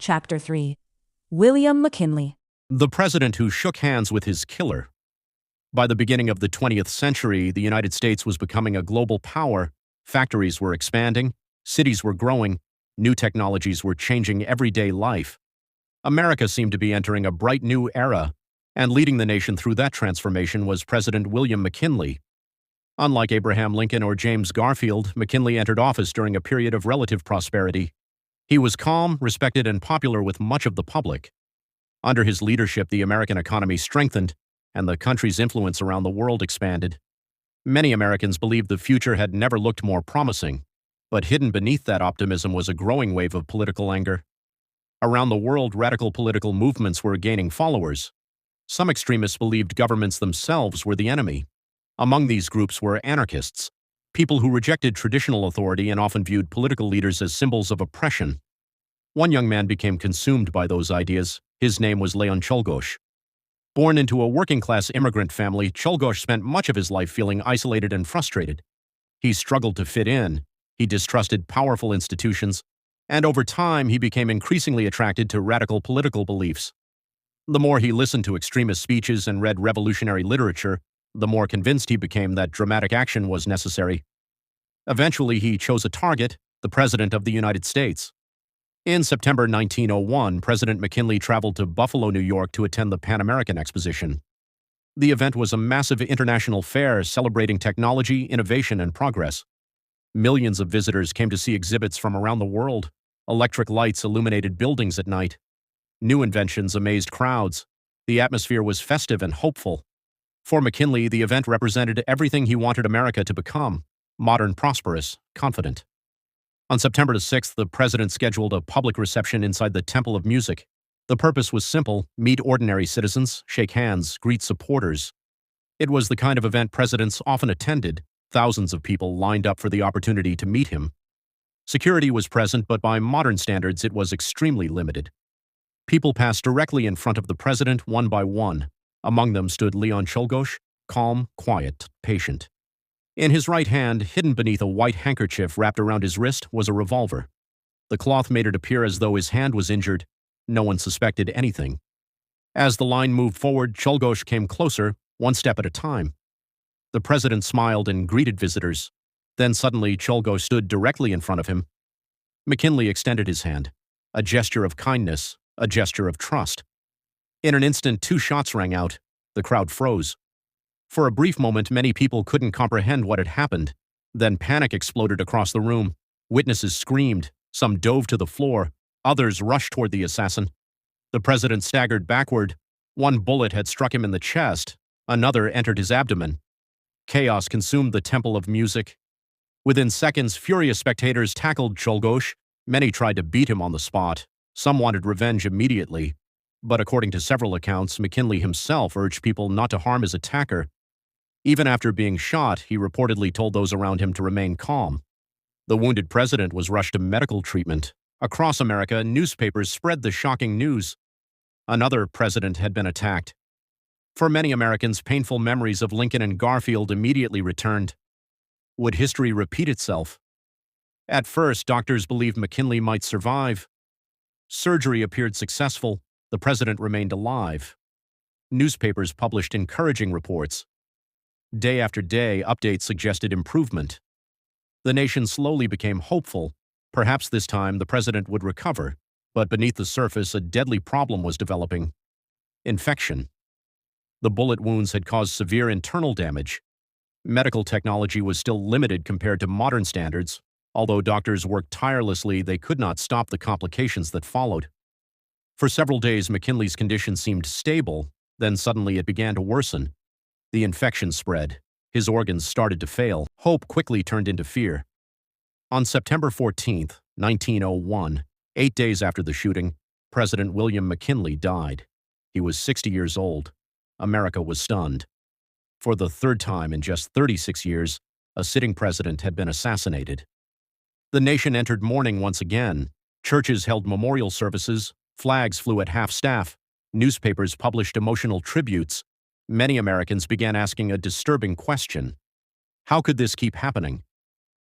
Chapter 3. William McKinley. The president who shook hands with his killer. By the beginning of the 20th century, the United States was becoming a global power. Factories were expanding, cities were growing, new technologies were changing everyday life. America seemed to be entering a bright new era, and leading the nation through that transformation was President William McKinley. Unlike Abraham Lincoln or James Garfield, McKinley entered office during a period of relative prosperity. He was calm, respected, and popular with much of the public. Under his leadership, the American economy strengthened, and the country's influence around the world expanded. Many Americans believed the future had never looked more promising, but hidden beneath that optimism was a growing wave of political anger. Around the world, radical political movements were gaining followers. Some extremists believed governments themselves were the enemy. Among these groups were anarchists, people who rejected traditional authority and often viewed political leaders as symbols of oppression. One young man became consumed by those ideas. His name was Leon Czolgosz. Born into a working-class immigrant family, Czolgosz spent much of his life feeling isolated and frustrated. He struggled to fit in, he distrusted powerful institutions, and over time he became increasingly attracted to radical political beliefs. The more he listened to extremist speeches and read revolutionary literature, the more convinced he became that dramatic action was necessary. Eventually, he chose a target, the President of the United States. In September 1901, President McKinley traveled to Buffalo, New York to attend the Pan American Exposition. The event was a massive international fair celebrating technology, innovation, and progress. Millions of visitors came to see exhibits from around the world. Electric lights illuminated buildings at night. New inventions amazed crowds. The atmosphere was festive and hopeful. For McKinley, the event represented everything he wanted America to become: modern, prosperous, confident. On September 6th, the president scheduled a public reception inside the Temple of Music. The purpose was simple: meet ordinary citizens, shake hands, greet supporters. It was the kind of event presidents often attended. Thousands of people lined up for the opportunity to meet him. Security was present, but by modern standards, it was extremely limited. People passed directly in front of the president one by one. Among them stood Leon Czolgosz, calm, quiet, patient. In his right hand, hidden beneath a white handkerchief wrapped around his wrist, was a revolver. The cloth made it appear as though his hand was injured. No one suspected anything. As the line moved forward, Czolgosz came closer, one step at a time. The president smiled and greeted visitors. Then suddenly, Czolgosz stood directly in front of him. McKinley extended his hand, a gesture of kindness, a gesture of trust. In an instant, 2 shots rang out. The crowd froze. For a brief moment, many people couldn't comprehend what had happened. Then panic exploded across the room. Witnesses screamed. Some dove to the floor. Others rushed toward the assassin. The president staggered backward. One bullet had struck him in the chest. Another entered his abdomen. Chaos consumed the Temple of Music. Within seconds, furious spectators tackled Czolgosz. Many tried to beat him on the spot. Some wanted revenge immediately. But according to several accounts, McKinley himself urged people not to harm his attacker. Even after being shot, he reportedly told those around him to remain calm. The wounded president was rushed to medical treatment. Across America, newspapers spread the shocking news. Another president had been attacked. For many Americans, painful memories of Lincoln and Garfield immediately returned. Would history repeat itself? At first, doctors believed McKinley might survive. Surgery appeared successful. The president remained alive. Newspapers published encouraging reports. Day after day, updates suggested improvement. The nation slowly became hopeful. Perhaps this time the president would recover, but beneath the surface, a deadly problem was developing: infection. The bullet wounds had caused severe internal damage. Medical technology was still limited compared to modern standards. Although doctors worked tirelessly, they could not stop the complications that followed. For several days, McKinley's condition seemed stable. Then suddenly it began to worsen. The infection spread. His organs started to fail. Hope quickly turned into fear. On September 14th, 1901, 8 days after the shooting, President William McKinley died. He was 60 years old. America was stunned. For the third time in just 36 years, a sitting president had been assassinated. The nation entered mourning once again. Churches held memorial services. Flags flew at half-staff. Newspapers published emotional tributes. Many Americans began asking a disturbing question: how could this keep happening?